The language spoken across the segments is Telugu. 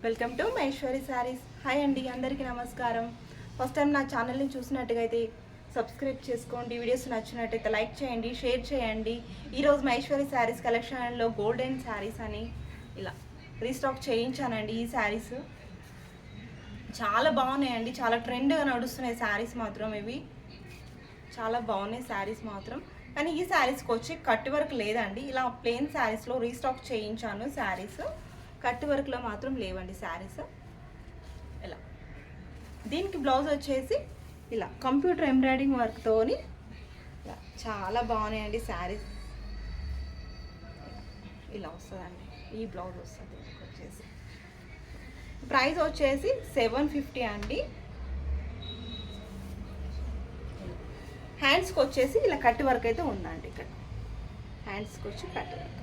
Welcome to Maheshwari saris. Hi అండి, అందరికీ నమస్కారం. ఫస్ట్ టైం నా ఛానల్ని చూసినట్టుగైతే సబ్స్క్రైబ్ చేసుకోండి. వీడియోస్ నచ్చినట్టయితే లైక్ చేయండి, షేర్ చేయండి. ఈరోజు మహేశ్వరి శారీస్ కలెక్షన్లో గోల్డెన్ శారీస్ అని ఇలా రీస్టాక్ చేయించానండి. ఈ శారీస్ చాలా బాగున్నాయండి, చాలా ట్రెండ్గా నడుస్తున్నాయి శారీస్ మాత్రం. ఇవి చాలా బాగున్నాయి శారీస్ మాత్రం. కానీ ఈ శారీస్కి వచ్చి కట్ వర్క్ లేదండి. ఇలా ప్లెయిన్ శారీస్లో రీస్టాక్ చేయించాను శారీస్. కట్ వర్క్లో మాత్రం లేవండి శారీస్. ఇలా దీనికి బ్లౌజ్ వచ్చేసి ఇలా కంప్యూటర్ ఎంబ్రాయిడింగ్ వర్క్తోని చాలా బాగున్నాయండి శారీస్. ఇలా వస్తుందండి, ఈ బ్లౌజ్ వస్తుంది. వచ్చేసి ప్రైస్ వచ్చేసి 750 అండి. హ్యాండ్స్కి వచ్చేసి ఇలా కట్ వర్క్ అయితే ఉందండి. ఇక్కడ హ్యాండ్స్కి వచ్చి కట్ వర్క్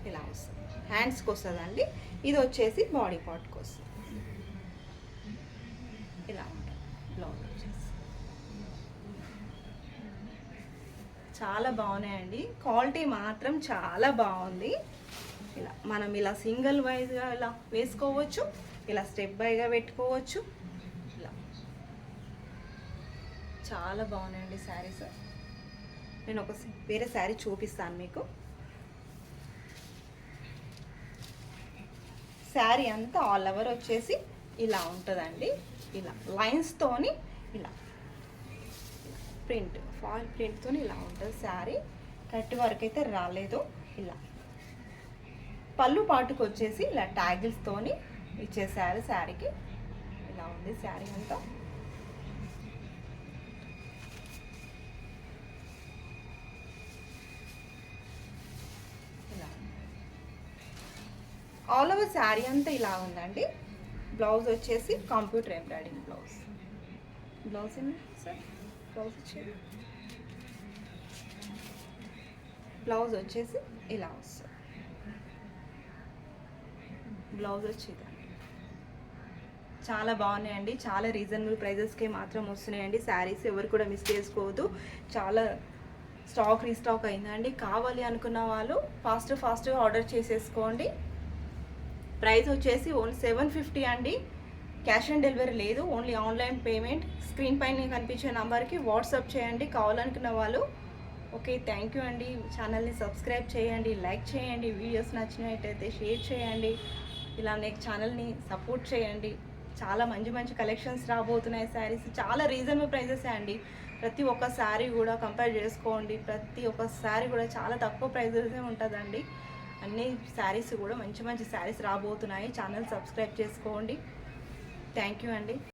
ఇలా వస్తుంది, హ్యాండ్స్కి వస్తుందండి. ఇది వచ్చేసి బాడీ పార్ట్కి వస్తుంది. ఇలా ఉంటుంది బ్లౌజ్ వచ్చేసి. చాలా బాగున్నాయండి, క్వాలిటీ మాత్రం చాలా బాగుంది. ఇలా మనం ఇలా సింగిల్ వైజ్గా ఇలా వేసుకోవచ్చు, ఇలా స్టెప్ బైగా పెట్టుకోవచ్చు. ఇలా చాలా బాగున్నాయండి శారీస్. నేను ఒక వేరే శారీ చూపిస్తాను మీకు. శారీ అంతా ఆల్ ఓవర్ వచ్చేసి ఇలా ఉంటుందండి. ఇలా లైన్స్తోని ఇలా ప్రింట్, ఫాయిల్ ప్రింట్తో ఇలా ఉంటుంది శారీ. కట్ వర్క్ అయితే రాలేదు. ఇలా పళ్ళు పాటుకు వచ్చేసి ఇలా ట్యాగిల్స్తోని ఇచ్చేసారు శారీకి. ఇలా ఉంది శారీ అంతా. ఆల్ ఓవర్ శారీ అంతా ఇలా ఉందండి. బ్లౌజ్ వచ్చేసి computer embroidering blouse. Blouse sir blouse వచ్చేది, బ్లౌజ్ వచ్చేసి ఇలా వస్తుంది. బ్లౌజ్ వచ్చేదండి. చాలా బాగున్నాయండి, చాలా రీజనబుల్ ప్రైజెస్కే మాత్రం వస్తున్నాయండి శారీస్. ఎవరు కూడా మిస్ చేసుకోవద్దు. చాలా స్టాక్ రీస్టాక్ అయిందండి. కావాలి అనుకున్న వాళ్ళు ఫాస్ట్గా ఆర్డర్ చేసేసుకోండి. ప్రైస్ వచ్చేసి ఓన్లీ 750 అండి. క్యాష్ ఆన్ డెలివరీ లేదు, ఓన్లీ ఆన్లైన్ పేమెంట్. స్క్రీన్ పైన కనిపించే నెంబర్కి వాట్సాప్ చేయండి కావాలనుకున్న వాళ్ళు. ఓకే, థ్యాంక్ యూ అండి. ఛానల్ని సబ్స్క్రైబ్ చేయండి, లైక్ చేయండి. వీడియోస్ నచ్చినట్టయితే షేర్ చేయండి. ఇలా నెక్స్ట్ ఛానల్ని సపోర్ట్ చేయండి. చాలా మంచి కలెక్షన్స్ రాబోతున్నాయి శారీస్. చాలా రీజనబుల్ ప్రైజెస్ అండి. ప్రతి ఒక్క శారీ కూడా కంపేర్ చేసుకోండి. ప్రతి ఒక్క శారీ కూడా చాలా తక్కువ ప్రైజెసే ఉంటుందండి. అన్ని శారీస్ కూడా మంచి శారీస్ రాబోతున్నాయి. ఛానల్ సబ్స్క్రైబ్ చేసుకోండి. థ్యాంక్ యూ అండి.